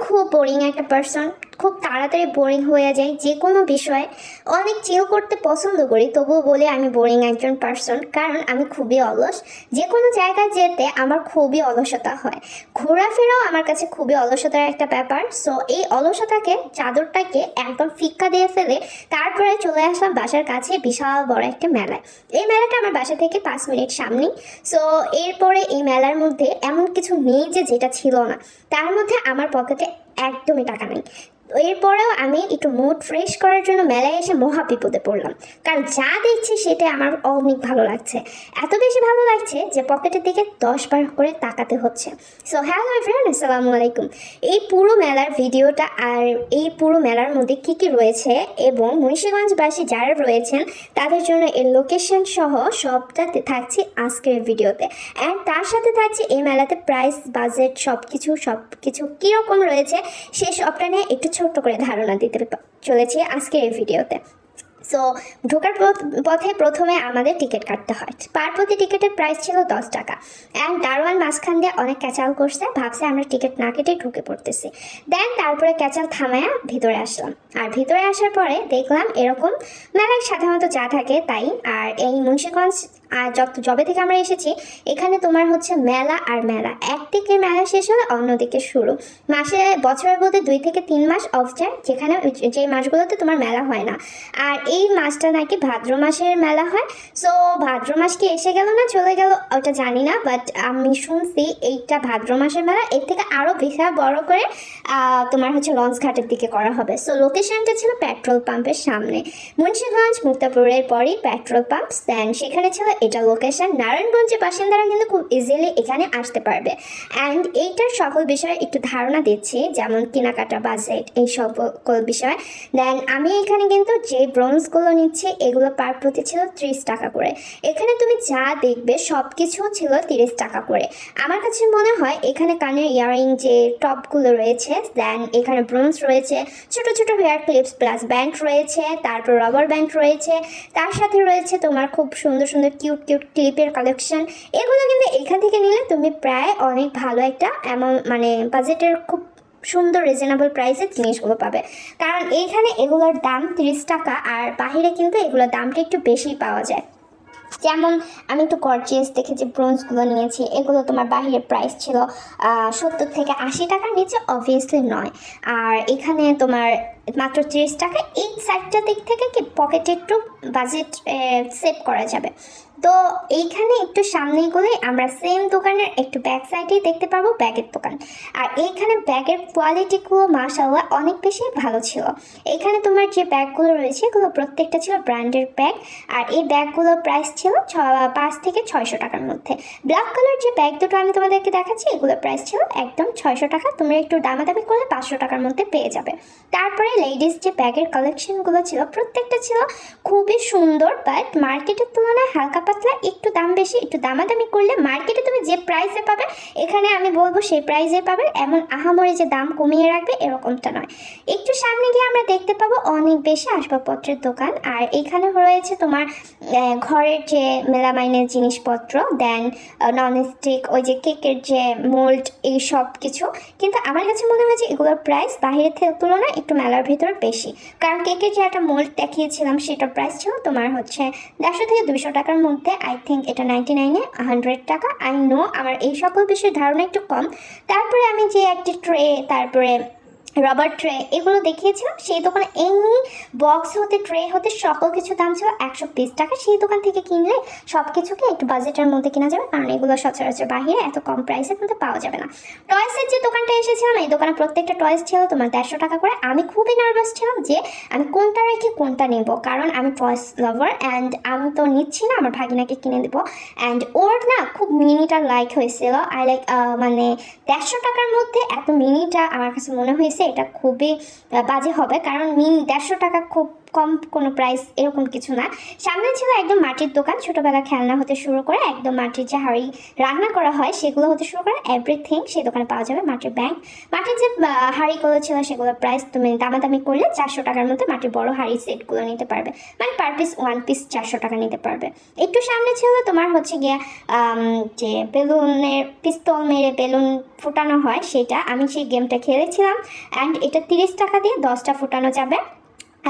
খুব বোরিং একটা পার্সন, খুব তাড়াতাড়ি বোরিং হয়ে যায় যে কোনো বিষয়ে। অনেক চিল করতে পছন্দ করি, তবুও বলি আমি বোরিং একজন পার্সন, কারণ আমি খুবই অলস। যে কোনো জায়গায় যেতে আমার খুবই অলসতা হয়, ঘোরাফেরাও আমার কাছে খুবই অলসতার একটা ব্যাপার। সো এই অলসতাকে, চাদরটাকে একদম ফিক্কা দিয়ে ফেলে তারপরে চলে আসলাম বাসার কাছে বিশাল বড় একটা মেলায়। এই মেলাটা আমার বাসা থেকে 5 মিনিট সামনেই। সো এরপরে এই মেলার মধ্যে এমন কিছু নেই যে যেটা ছিল না, তার মধ্যে আমার পকেটে একদমই টাকা নেই। এরপরেও আমি একটু মুড ফ্রেশ করার জন্য মেলায় এসে মহা বিপদে পড়লাম, কারণ যা দেখছি সেটা আমার অনেক ভালো লাগছে। এত বেশি ভালো লাগছে যে পকেটের দিকে 10 বার করে তাকাতে হচ্ছে। সো হ্যালো এভরিওয়ান, আসসালামু আলাইকুম। এই পুরো মেলার ভিডিওটা আর এই পুরো মেলার মধ্যে কী কী রয়েছে এবং মুন্সিগঞ্জবাসী যারা রয়েছেন তাদের জন্য এর লোকেশন সহ সবটাতে থাকছে আজকের ভিডিওতে। অ্যান্ড তার সাথে থাকছে এই মেলাতে প্রাইস, বাজেট, সব কিছু কীরকম রয়েছে সে সবটা নিয়ে একটু ছোট্ট করে ধারণা দিতে চলেছি আজকের এই ভিডিওতে। সো ঢোকার পথে প্রথমে আমাদের টিকিট কাটতে হয়। পার প্রতি টিকিটের প্রাইস ছিল 10 টাকা। অ্যান্ড দারোয়ান মাঝখান দিয়ে অনেক ক্যাচাল করছে, ভাবছে আমরা টিকিট না কেটে ঢুকে পড়তেছি। দেন তারপরে ক্যাচাল থামায়া ভিতরে আসলাম। আর ভিতরে আসার পরে দেখলাম এরকম মেলায় সাধারণত যা থাকে তাই। আর এই মুন্সিগঞ্জ আর যবে থেকে আমরা এসেছি এখানে তোমার হচ্ছে মেলা আর মেলা, একদিকে মেলা শেষ হলে অন্যদিকে শুরু। বছরের মধ্যে 2 থেকে 3 মাস অফ যায়, যেখানে যে মাসগুলোতে তোমার মেলা হয় না। আর এই মাসটা নাকি ভাদ্র মাসের মেলা হয়। সো ভাদ্র মাস কি এসে গেল না চলে গেল ওটা জানি না, বাট আমি শুনছি এইটা ভাদ্র মাসের মেলা। এর থেকে আরও বিশাল বড় করে তোমার হচ্ছে লঞ্চ ঘাটের দিকে করা হবে। সো লোকেশনটা ছিল পেট্রোল পাম্পের সামনে, মুন্সিগঞ্জ মুক্তাপুরের পরই পেট্রোল পাম্প। দেন সেখানে ছিল এটা লোকেশন। নারায়ণগঞ্জের বাসিন্দারা কিন্তু খুব ইজিলি এখানে আসতে পারবে। অ্যান্ড এইটার সকল বিষয়ে একটু ধারণা দিচ্ছি, যেমন কেনাকাটা, বাজেট, এই সকল বিষয়। দেন আমি এখানে কিন্তু যে ব্রোঞ্জগুলো নিচ্ছি এগুলো পার প্রতি ছিল 30 টাকা করে। এখানে তুমি যা দেখবে সব কিছু ছিল 30 টাকা করে। আমার কাছে মনে হয় এখানে কানের ইয়ারিং যে টপগুলো রয়েছে, দেন এখানে ব্রোঞ্জ রয়েছে, ছোট ছোট হেয়ার ক্লিপস প্লাস ব্যান্ড রয়েছে, তারপর রাবার ব্যান্ড রয়েছে, তার সাথে রয়েছে তোমার খুব সুন্দর সুন্দর কিউট ক্লিপের কালেকশন। এগুলো কিন্তু এখান থেকে নিলে তুমি প্রায় অনেক ভালো একটা মানে বাজেটের খুব সুন্দর রিজনেবল প্রাইসে জিনিসগুলো পাবে। কারণ এইখানে এগুলোর দাম 30 টাকা, আর বাহিরে কিন্তু এগুলোর দামটা একটু বেশি পাওয়া যায়। যেমন আমি একটু গর্জিয়াস দেখে যে ব্রোঞ্জগুলো নিয়েছি, এগুলো তোমার বাহিরের প্রাইস ছিল 70 থেকে 80 টাকার নিচে অবভিয়াসলি নয়। আর এখানে তোমার মাত্র 30 টাকা। এই সাইডটার দিক থেকে কি পকেটে একটু বাজেট সেভ করা যাবে। তো এইখানে একটু সামনে গেলে আমরা সেম দোকানের একটু ব্যাক সাইডেই দেখতে পাবো ব্যাগের দোকান। আর এইখানে ব্যাগের কোয়ালিটিগুলো মাশাআল্লাহ অনেক বেশি ভালো ছিল। এখানে তোমার যে ব্যাগগুলো রয়েছে এগুলো প্রত্যেকটা ছিল ব্র্যান্ডের ব্যাগ। আর এই ব্যাগগুলোর প্রাইস ছিল 5 থেকে 600 টাকার মধ্যে। ব্ল্যাক কালার যে ব্যাগ দুটো আমি তোমাদেরকে দেখাচ্ছি এগুলোর প্রাইস ছিল একদম 600 টাকা। তোমরা একটু দামাদামি করলে 500 টাকার মধ্যে পেয়ে যাবে। তারপরে লেডিস যে ব্যাগের কালেকশনগুলো ছিল প্রত্যেকটা ছিল খুবই সুন্দর, বাট মার্কেটের তুলনায় হালকা পাতলা একটু দাম বেশি। একটু দামাদামি করলে মার্কেটে তুমি যে প্রাইসে পাবে এখানে আমি বলবো সেই প্রাইসে পাবে, এমন আহামরি যে দাম কমিয়ে রাখবে এরকমটা নয়। একটু সামনে গিয়ে আমরা দেখতে পাবো অনেক বেশি আসবাবপত্রের দোকান। আর এখানে রয়েছে তোমার ঘরের যে মেলামাইনের জিনিসপত্র, দেন ননস্টিক, ওই যে কেকের যে মোল্ড, এই সব কিছু। কিন্তু আমার কাছে মনে হয় যে এগুলোর প্রাইস বাহিরের তুলনায় একটু মেলার ভিতর বেশি। কারণ কেকের যে একটা মোল্ড দেখিয়েছিলাম সেটার প্রাইস ছিল তোমার হচ্ছে 150 থেকে 200 টাকার মধ্যে। আই থিঙ্ক এটা 99-এ 100 টাকা। আই নো আমার এই সকল বিষয়ের ধারণা একটু কম। তারপরে আমি যে একটি ট্রে, তারপরে রবার ট্রে এগুলো দেখিয়েছিলাম, সেই দোকানে এমনি বক্স হতে ট্রে হতে সকল কিছু দাম ছিল 120 টাকা। সেই দোকান থেকে কিনলে সব কিছুকে একটু বাজেটের মধ্যে কেনা যাবে, কারণ এগুলো সচরাচর বাহিরে এত কম প্রাইসে কিন্তু পাওয়া যাবে না। টয়েসের যে দোকানটা এসেছিলাম এই দোকানে প্রত্যেকটা টয়েস ছিল তোমার 150 টাকা করে। আমি খুবই নার্ভাস ছিলাম যে আমি কোনটা রেখে কোনটা নেব, কারণ আমি টয়েস লাভার অ্যান্ড আমি তো নিচ্ছি না, আমার ভাগিনাকে কিনে দেবো। অ্যান্ড ওর না খুব মিনিটা লাইক হয়েছিল। আই লাইক মানে 150 টাকার মধ্যে এত মিনিটা আমার কাছে মনে হয়েছে এটা খুবই বাজে হবে, কারণ 150 টাকা খুব কম কোনো প্রাইস এরকম কিছু না। সামনে ছিল একদম মাটির দোকান, ছোটোবেলা খেলনা হতে শুরু করে একদম মাটির যে হাঁড়ি রান্না করা হয় সেগুলো হতে শুরু করে এভরিথিং সেই দোকানে পাওয়া যাবে। মাটির ব্যাংক, মাটির যে হাঁড়িগুলো ছিল সেগুলোর প্রাইস তুমি দামাদামি করলে 400 টাকার মধ্যে মাটির বড় হাঁড়ি সেটগুলো নিতে পারবে, মানে পার পিস 1 পিস 400 টাকা নিতে পারবে। একটু সামনে ছিল তোমার হচ্ছে গিয়ে যে বেলুনের পিস্তল মেরে বেলুন ফুটানো হয় সেটা, আমি সেই গেমটা খেলেছিলাম। অ্যান্ড এটা 30 টাকা দিয়ে 10টা ফুটানো যাবে।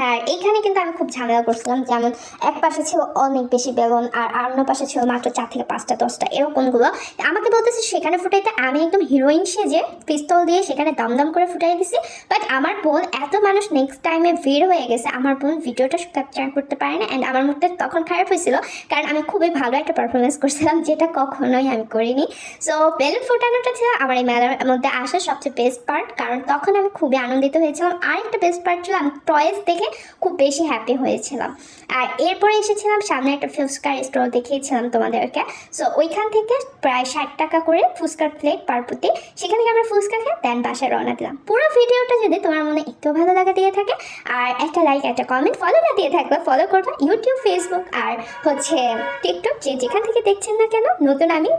আর এইখানে কিন্তু আমি খুব ঝামেলা করছিলাম, যেমন এক পাশে ছিল অনেক বেশি বেলুন আর অন্য পাশে ছিল মাত্র 4 থেকে 5টা 10টা এরকমগুলো। আমাকে বলতেছে সেখানে ফুটাইতে, আমি একদম হিরোইন সেজে পিস্তল দিয়ে সেখানে দমদম করে ফুটাই দিছি। বাট আমার বোন, এত মানুষ নেক্সট টাইমে ভিড় হয়ে গেছে, আমার বোন ভিডিওটা ক্যাপচার করতে পারে না। অ্যান্ড আমার মুখটা তখন খারাপ হয়েছিল কারণ আমি খুবই ভালো একটা পারফরমেন্স করছিলাম, যেটা কখনোই আমি করিনি। সো বেলুন ফোটানোটা ছিল আমার এই মেলার মধ্যে আসার সবচেয়ে বেস্ট পার্ট, কারণ তখন আমি খুবই আনন্দিত হয়েছিলাম। আর একটা বেস্ট পার্ট ছিল আমি টয়েস দেখে খুব বেশি হ্যাপি হয়েছিলাম। আর এরপরে এসেছিলাম সামনে একটা ফুচকার স্টল দেখিয়েছিলাম তোমাদেরকে। সো ওইখান থেকে প্রায় 60 টাকা করে ফুচকার প্লেট পার প্রতি, সেখান থেকে আমরা ফুচকা খেয়ে দেন বাসায় রওনা দিলাম। পুরো ভিডিওটা যদি তোমার মনে একটু ভালো লাগা দিয়ে থাকে আর একটা লাইক একটা কমেন্ট, ফলো না দিয়ে থাকলে ফলো করবে ইউটিউব, ফেসবুক আর হচ্ছে টিকটক, যে যেখান থেকে দেখছেন না কেন। নতুন আমি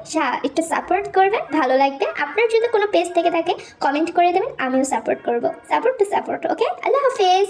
একটু সাপোর্ট করবেন, ভালো লাগবে। আপনার যদি কোনো পেজ থেকে থাকে কমেন্ট করে দেবেন, আমিও সাপোর্ট করবো। Support to support. ওকে, আল্লাহ হাফেজ।